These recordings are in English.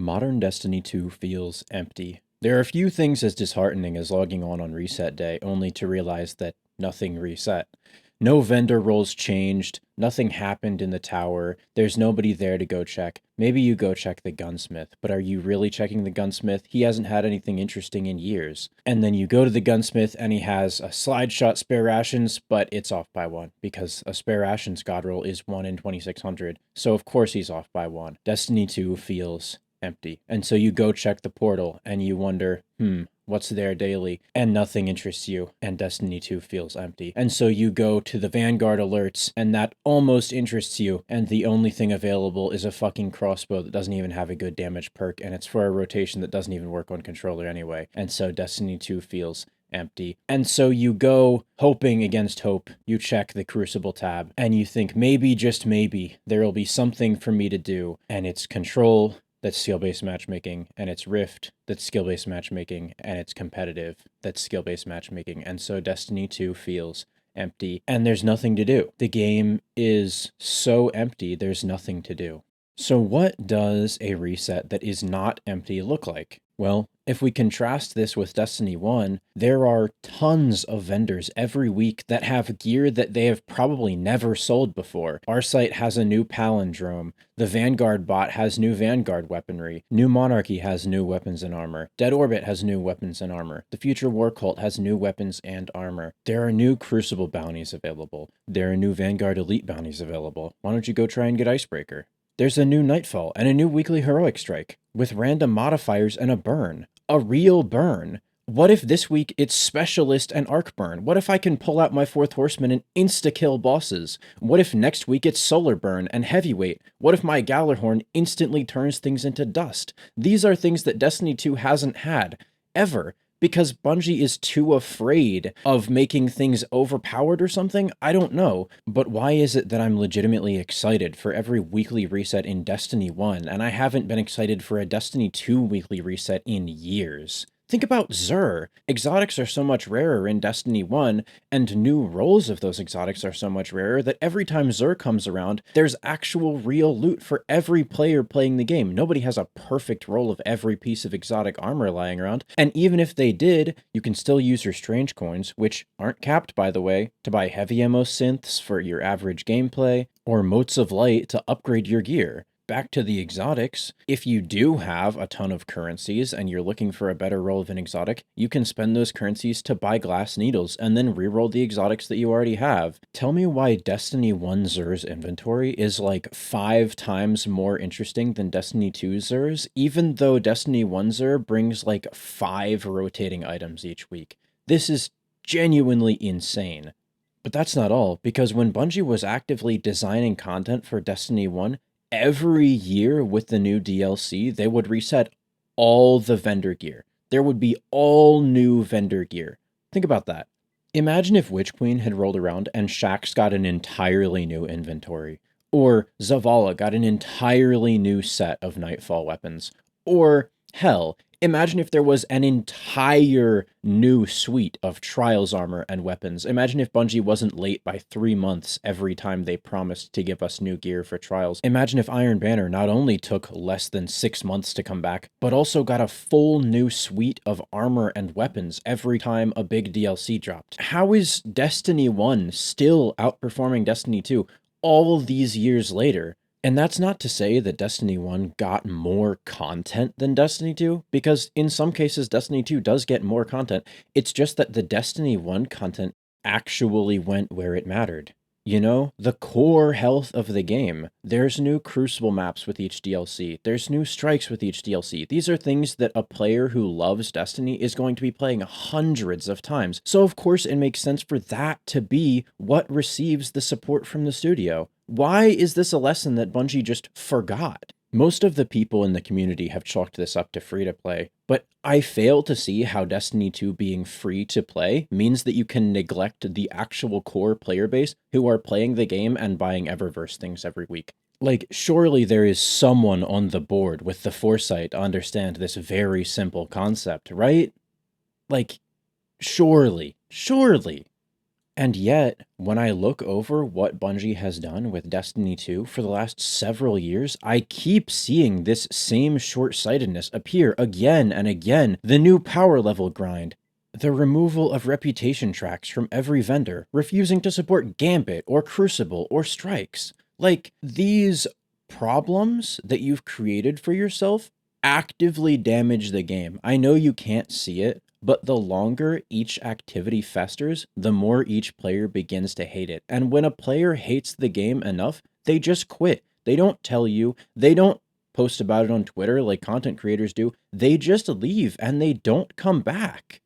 Modern Destiny 2 feels empty. There are a few things as disheartening as logging on reset day, only to realize that nothing reset. No vendor roles changed, nothing happened in the tower, there's nobody there to go check. Maybe you go check the gunsmith, but are you really checking the gunsmith? He hasn't had anything interesting in years. And then you go to the gunsmith and he has a slide shot spare rations, but it's off by one, because a spare rations god roll is 1 in 2600, so of course he's off by one. Destiny 2 feels empty. And so you go check the portal and you wonder, what's there daily? And nothing interests you, and Destiny 2 feels empty. And so you go to the Vanguard alerts, and that almost interests you, and the only thing available is a fucking crossbow that doesn't even have a good damage perk, and it's for a rotation that doesn't even work on controller anyway. And so Destiny 2 feels empty. And so you go hoping against hope, you check the Crucible tab, and you think maybe, just maybe, there will be something for me to do, and it's control, that's skill-based matchmaking, and it's Rift, that's skill-based matchmaking, and it's competitive, that's skill-based matchmaking. And so Destiny 2 feels empty, and there's nothing to do. The game is so empty, there's nothing to do. So what does a reset that is not empty look like? Well, if we contrast this with Destiny 1, there are tons of vendors every week that have gear that they have probably never sold before. Our site has a new palindrome. The Vanguard bot has new Vanguard weaponry. New Monarchy has new weapons and armor. Dead Orbit has new weapons and armor. The Future War Cult has new weapons and armor. There are new Crucible bounties available. There are new Vanguard Elite bounties available. Why don't you go try and get Icebreaker? There's a new Nightfall and a new weekly Heroic Strike with random modifiers and a burn. A real burn. What if this week it's Specialist and Arc Burn? What if I can pull out my Fourth Horseman and insta-kill bosses? What if next week it's Solar Burn and Heavyweight? What if my Gallarhorn instantly turns things into dust? These are things that Destiny 2 hasn't had, ever. Because Bungie is too afraid of making things overpowered or something? I don't know. But why is it that I'm legitimately excited for every weekly reset in Destiny 1, and I haven't been excited for a Destiny 2 weekly reset in years? Think about Xur. Exotics are so much rarer in Destiny 1, and new roles of those exotics are so much rarer that every time Xur comes around, there's actual real loot for every player playing the game. Nobody has a perfect roll of every piece of exotic armor lying around, and even if they did, you can still use your strange coins, which aren't capped by the way, to buy heavy ammo synths for your average gameplay, or motes of light to upgrade your gear. Back to the exotics, if you do have a ton of currencies and you're looking for a better roll of an exotic, you can spend those currencies to buy glass needles and then reroll the exotics that you already have. Tell me why Destiny 1 Xur's inventory is like 5 times more interesting than Destiny 2 Xur's, even though Destiny 1 Xur brings like 5 rotating items each week. This is genuinely insane. But that's not all, because when Bungie was actively designing content for Destiny 1, every year with the new DLC, they would reset all the vendor gear. There would be all new vendor gear. Think about that. Imagine if Witch Queen had rolled around and Shaxx got an entirely new inventory. Or Zavala got an entirely new set of Nightfall weapons. Or, hell, imagine if there was an entire new suite of Trials armor and weapons. Imagine if Bungie wasn't late by 3 months every time they promised to give us new gear for Trials. Imagine if Iron Banner not only took less than 6 months to come back, but also got a full new suite of armor and weapons every time a big DLC dropped. How is Destiny 1 still outperforming Destiny 2 all these years later? And that's not to say that Destiny 1 got more content than Destiny 2, because in some cases Destiny 2 does get more content. It's just that the Destiny 1 content actually went where it mattered. You know, the core health of the game. There's new Crucible maps with each DLC. There's new strikes with each DLC. These are things that a player who loves Destiny is going to be playing hundreds of times. So of course it makes sense for that to be what receives the support from the studio. Why is this a lesson that Bungie just forgot? Most of the people in the community have chalked this up to free-to-play, but I fail to see how Destiny 2 being free-to-play means that you can neglect the actual core player base who are playing the game and buying Eververse things every week. Like, surely there is someone on the board with the foresight to understand this very simple concept, right? Like, surely. And yet, when I look over what Bungie has done with Destiny 2 for the last several years, I keep seeing this same short-sightedness appear again and again. The new power level grind, the removal of reputation tracks from every vendor, refusing to support Gambit or Crucible or Strikes. Like, these problems that you've created for yourself actively damage the game. I know you can't see it, but the longer each activity festers, the more each player begins to hate it. And when a player hates the game enough, they just quit. They don't tell you, they don't post about it on Twitter like content creators do. They just leave and they don't come back.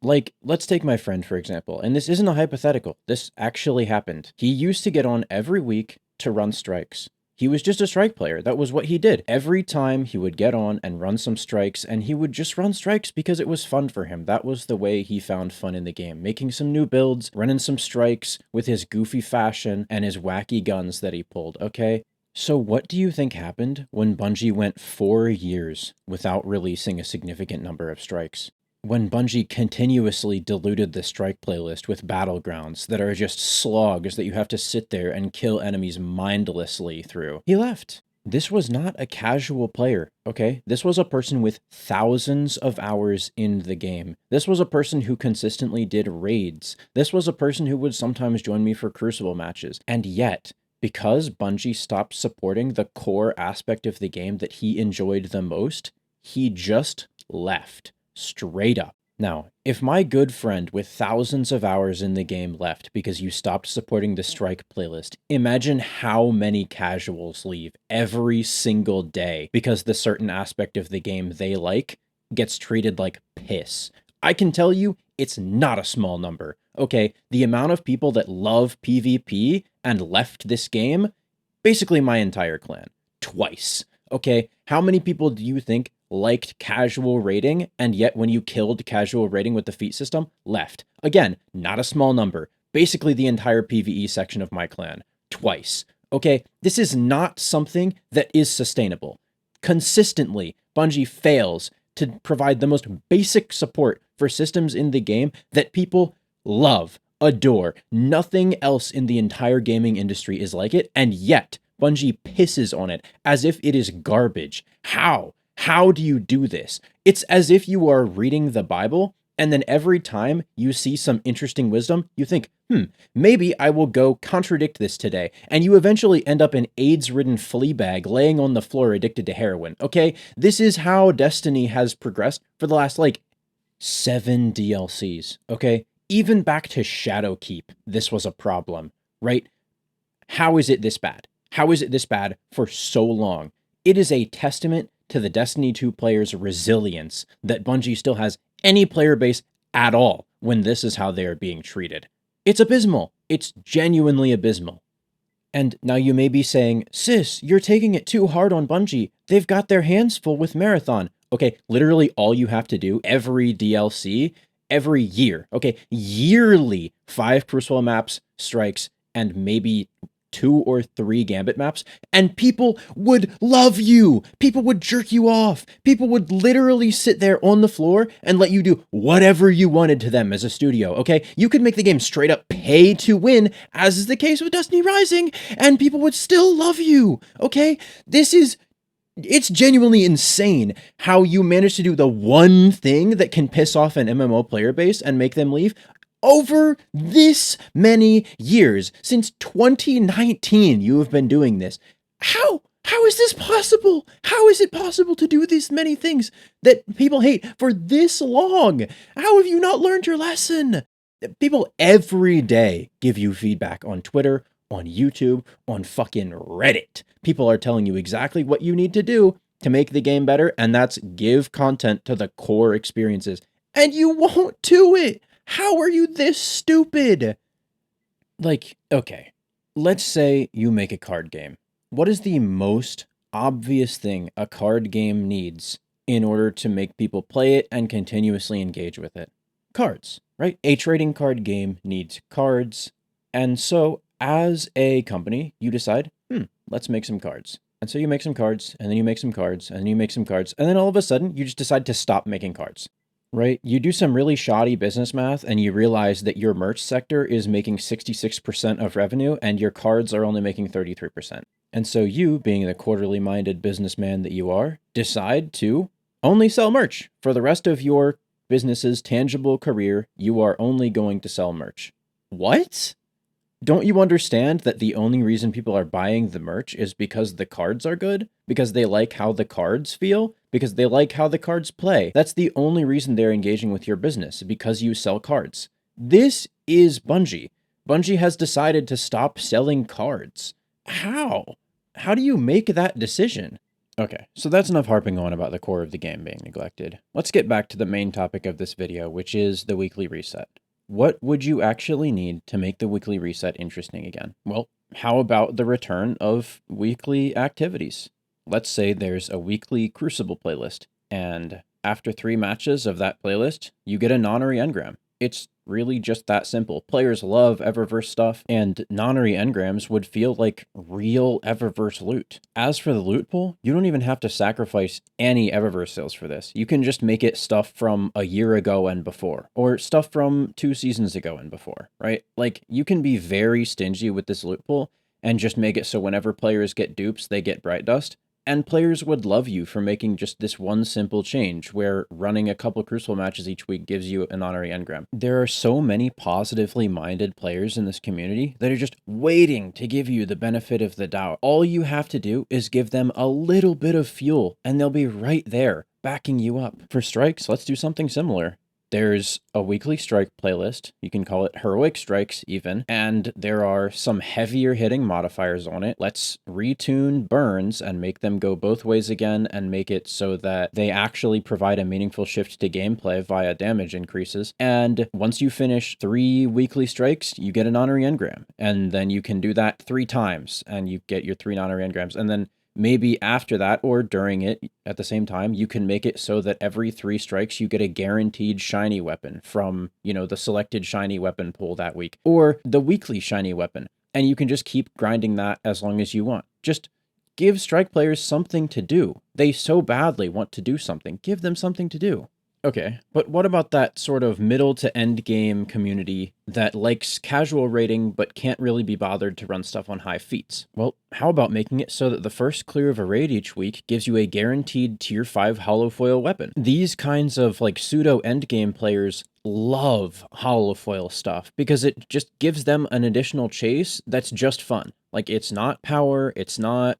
Like, let's take my friend, for example, and this isn't a hypothetical. This actually happened. He used to get on every week to run strikes. He was just a strike player. That was what he did. Every time he would get on and run some strikes, and he would just run strikes because it was fun for him. That was the way he found fun in the game. Making some new builds, running some strikes with his goofy fashion and his wacky guns that he pulled, okay? So what do you think happened when Bungie went 4 years without releasing a significant number of strikes? When Bungie continuously diluted the strike playlist with battlegrounds that are just slogs that you have to sit there and kill enemies mindlessly through, he left. This was not a casual player, okay? This was a person with thousands of hours in the game. This was a person who consistently did raids. This was a person who would sometimes join me for Crucible matches. And yet, because Bungie stopped supporting the core aspect of the game that he enjoyed the most, he just left. Straight up. Now, if my good friend with thousands of hours in the game left because you stopped supporting the strike playlist, imagine how many casuals leave every single day because the certain aspect of the game they like gets treated like piss. I can tell you, it's not a small number. Okay, the amount of people that love PvP and left this game, basically my entire clan, twice. Okay, how many people do you think liked casual raiding, and yet when you killed casual raiding with the feat system, left? Again, not a small number. Basically the entire PvE section of my clan. Twice. Okay, this is not something that is sustainable. Consistently, Bungie fails to provide the most basic support for systems in the game that people love, adore. Nothing else in the entire gaming industry is like it, and yet Bungie pisses on it as if it is garbage. How? How do you do this? It's as if you are reading the Bible, and then every time you see some interesting wisdom, you think, maybe I will go contradict this today. And you eventually end up an AIDS-ridden flea bag laying on the floor addicted to heroin, okay? This is how Destiny has progressed for the last, 7 DLCs, okay? Even back to Shadowkeep, this was a problem, right? How is it this bad? How is it this bad for so long? It is a testament to the Destiny 2 players' resilience that Bungie still has any player base at all when this is how they are being treated. It's abysmal. It's genuinely abysmal. And now you may be saying, sis, you're taking it too hard on Bungie. They've got their hands full with Marathon. Okay, literally all you have to do every DLC, every year, okay, yearly 5 Crucible maps, strikes, and maybe 2 or 3 Gambit maps, and people would love you. People would jerk you off. People would literally sit there on the floor and let you do whatever you wanted to them as a studio, okay? You could make the game straight up pay to win, as is the case with Destiny Rising, and people would still love you, okay? It's genuinely insane how you manage to do the one thing that can piss off an MMO player base and make them leave over this many years. Since 2019, you have been doing this. How is this possible? How is it possible to do these many things that people hate for this long? How have you not learned your lesson? People every day give you feedback on Twitter, on YouTube, on fucking Reddit. People are telling you exactly what you need to do to make the game better, and that's give content to the core experiences. And you won't do it. How are you this stupid? Okay, let's say you make a card game. What is the most obvious thing a card game needs in order to make people play it and continuously engage with it? Cards, right? A trading card game needs cards. And so as a company, you decide, let's make some cards. And so you make some cards, and then you make some cards, and then you make some cards, and then all of a sudden you just decide to stop making cards. right? You do some really shoddy business math and you realize that your merch sector is making 66% of revenue and your cards are only making 33%. And so you, being the quarterly minded businessman that you are, decide to only sell merch. For the rest of your business's tangible career, you are only going to sell merch. What? Don't you understand that the only reason people are buying the merch is because the cards are good? Because they like how the cards feel? Because they like how the cards play? That's the only reason they're engaging with your business, because you sell cards. This is Bungie. Bungie has decided to stop selling cards. How? How do you make that decision? Okay, so that's enough harping on about the core of the game being neglected. Let's get back to the main topic of this video, which is the weekly reset. What would you actually need to make the weekly reset interesting again? Well, how about the return of weekly activities? Let's say there's a weekly Crucible playlist, and after 3 matches of that playlist, you get a Nonary engram. It's really just that simple. Players love Eververse stuff, and Nonary engrams would feel like real Eververse loot. As for the loot pool, you don't even have to sacrifice any Eververse sales for this. You can just make it stuff from a year ago and before, or stuff from 2 seasons ago and before, right? Like, you can be very stingy with this loot pool and just make it so whenever players get dupes, they get Bright Dust. And players would love you for making just this one simple change where running a couple Crucible matches each week gives you an honorary engram. There are so many positively minded players in this community that are just waiting to give you the benefit of the doubt. All you have to do is give them a little bit of fuel and they'll be right there backing you up. For strikes, let's do something similar. There's a weekly strike playlist. You can call it heroic strikes even. And there are some heavier hitting modifiers on it. Let's retune burns and make them go both ways again and make it so that they actually provide a meaningful shift to gameplay via damage increases. And once you finish 3 weekly strikes, you get an honorary engram. And then you can do that 3 times and you get your 3 honorary engrams. And then maybe after that or during it at the same time, you can make it so that every 3 strikes you get a guaranteed shiny weapon from, the selected shiny weapon pool that week, or the weekly shiny weapon. And you can just keep grinding that as long as you want. Just give strike players something to do. They so badly want to do something. Give them something to do. Okay, but what about that sort of middle to end game community that likes casual raiding but can't really be bothered to run stuff on high feats? Well, how about making it so that the first clear of a raid each week gives you a guaranteed tier 5 holofoil weapon? These kinds of pseudo end game players love holofoil stuff because it just gives them an additional chase that's just fun. It's not power, it's not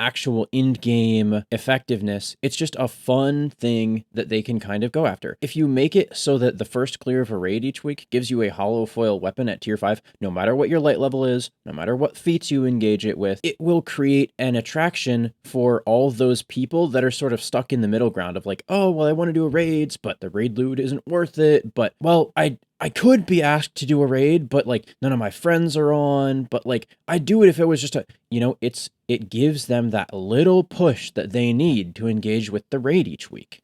actual in-game effectiveness. It's just a fun thing that they can kind of go after. If you make it so that the first clear of a raid each week gives you a hollow foil weapon at tier 5, no matter what your light level is, no matter what feats you engage it with, it will create an attraction for all those people that are sort of stuck in the middle ground of oh, well, I want to do a raids, but the raid loot isn't worth it, but, well, I could be asked to do a raid, but none of my friends are on, but I'd do it if it was just it gives them that little push that they need to engage with the raid each week.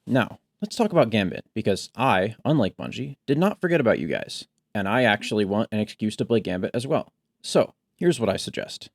Now, let's talk about Gambit, because I, unlike Bungie, did not forget about you guys, and I actually want an excuse to play Gambit as well. So, here's what I suggest.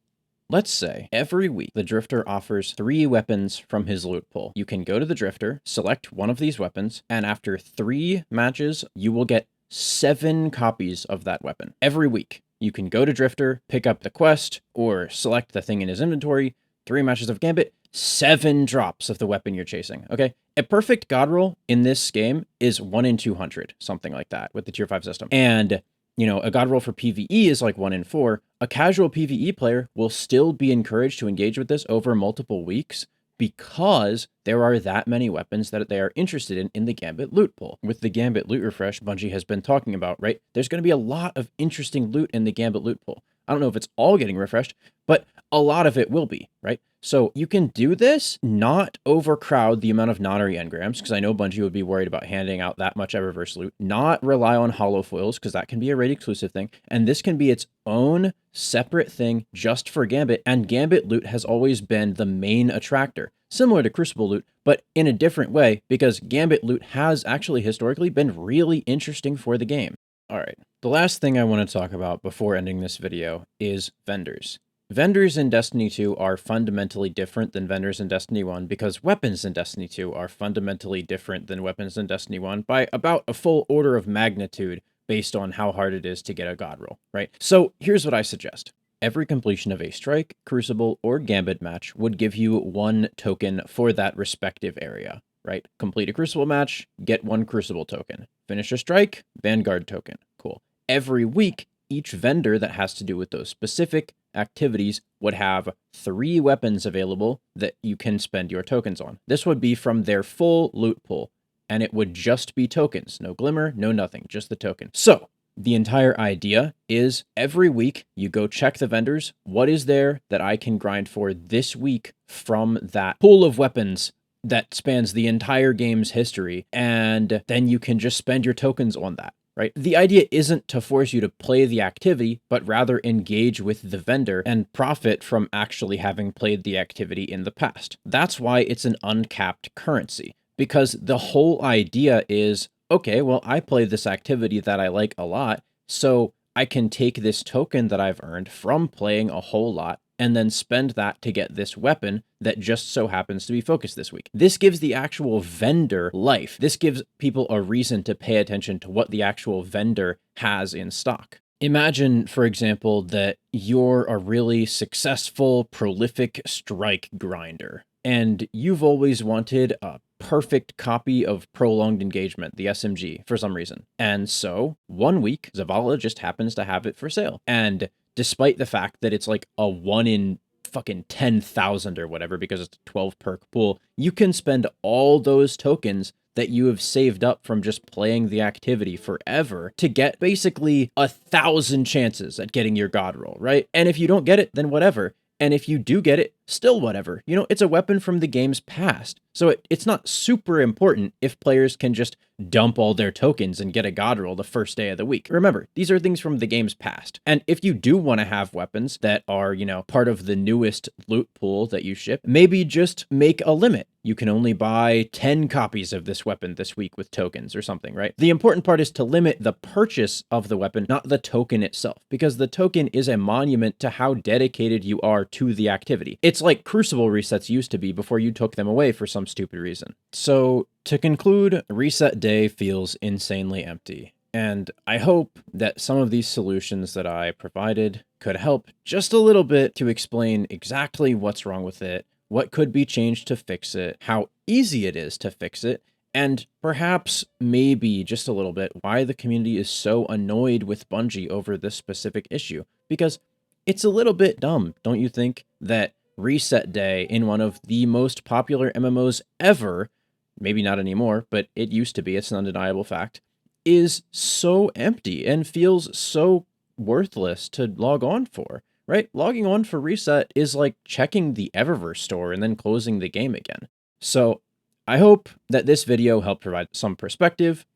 Let's say every week the Drifter offers 3 weapons from his loot pool. You can go to the Drifter, select one of these weapons, and after 3 matches, you will get 7 copies of that weapon every week. You can go to Drifter, pick up the quest, or select the thing in his inventory, 3 matches of Gambit, 7 drops of the weapon you're chasing, okay? A perfect god roll in this game is 1 in 200, something like that, with the tier 5 system. And, a god roll for PvE is 1 in 4. A casual PvE player will still be encouraged to engage with this over multiple weeks, because there are that many weapons that they are interested in the Gambit loot pool. With the Gambit loot refresh Bungie has been talking about, right? There's going to be a lot of interesting loot in the Gambit loot pool. I don't know if it's all getting refreshed, but a lot of it will be, right? So you can do this, not overcrowd the amount of Nonary engrams, because I know Bungie would be worried about handing out that much Eververse loot, not rely on holofoils, because that can be a raid exclusive thing, and this can be its own separate thing just for Gambit, and Gambit loot has always been the main attractor, similar to Crucible loot, but in a different way, because Gambit loot has actually historically been really interesting for the game. All right, the last thing I want to talk about before ending this video is vendors. Vendors in Destiny 2 are fundamentally different than vendors in Destiny 1 because weapons in Destiny 2 are fundamentally different than weapons in Destiny 1 by about a full order of magnitude based on how hard it is to get a god roll, right? So here's what I suggest. Every completion of a Strike, Crucible, or Gambit match would give you 1 token for that respective area, right? Complete a Crucible match, get 1 Crucible token. Finish a Strike, Vanguard token. Cool. Every week, each vendor that has to do with those specific activities would have 3 weapons available that you can spend your tokens on. This would be from their full loot pool, and it would just be tokens. No glimmer, no nothing, just the token. So, the entire idea is every week you go check the vendors. What is there that I can grind for this week from that pool of weapons that spans the entire game's history? And then you can just spend your tokens on that, right? The idea isn't to force you to play the activity, but rather engage with the vendor and profit from actually having played the activity in the past. That's why it's an uncapped currency, because the whole idea is, okay, well, I play this activity that I like a lot, so I can take this token that I've earned from playing a whole lot and then spend that to get this weapon that just so happens to be focused this week. This gives the actual vendor life. This gives people a reason to pay attention to what the actual vendor has in stock. Imagine, for example, that you're a really successful, prolific strike grinder, and you've always wanted a perfect copy of Prolonged Engagement, the SMG, for some reason. And so, one week, Zavala just happens to have it for sale. And despite the fact that it's like a 1 in fucking 10,000 or whatever, because it's a 12 perk pool, you can spend all those tokens that you have saved up from just playing the activity forever to get basically 1,000 chances at getting your god roll, right? And if you don't get it, then whatever. And if you do get it, still whatever. You know, it's a weapon from the game's past. So it's not super important if players can just dump all their tokens and get a god roll the first day of the week. Remember, these are things from the game's past. And if you do want to have weapons that are, you know, part of the newest loot pool that you ship, maybe just make a limit. You can only buy 10 copies of this weapon this week with tokens or something, right? The important part is to limit the purchase of the weapon, not the token itself, because the token is a monument to how dedicated you are to the activity. It's like Crucible resets used to be before you took them away for some stupid reason. So, to conclude, Reset Day feels insanely empty. And I hope that some of these solutions that I provided could help just a little bit to explain exactly what's wrong with it, what could be changed to fix it, how easy it is to fix it, and perhaps, maybe just a little bit, why the community is so annoyed with Bungie over this specific issue. Because it's a little bit dumb, don't you think, that Reset Day in one of the most popular MMOs ever, maybe not anymore, but it used to be, it's an undeniable fact, is so empty and feels so worthless to log on for, right? Logging on for Reset is like checking the Eververse store and then closing the game again. So I hope that this video helped provide some perspective,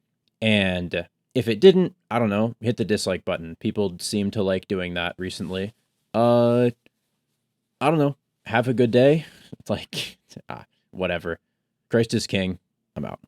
and if it didn't, I don't know, hit the dislike button. People seem to like doing that recently. I don't know. Have a good day. Like, whatever. Christ is king. I'm out.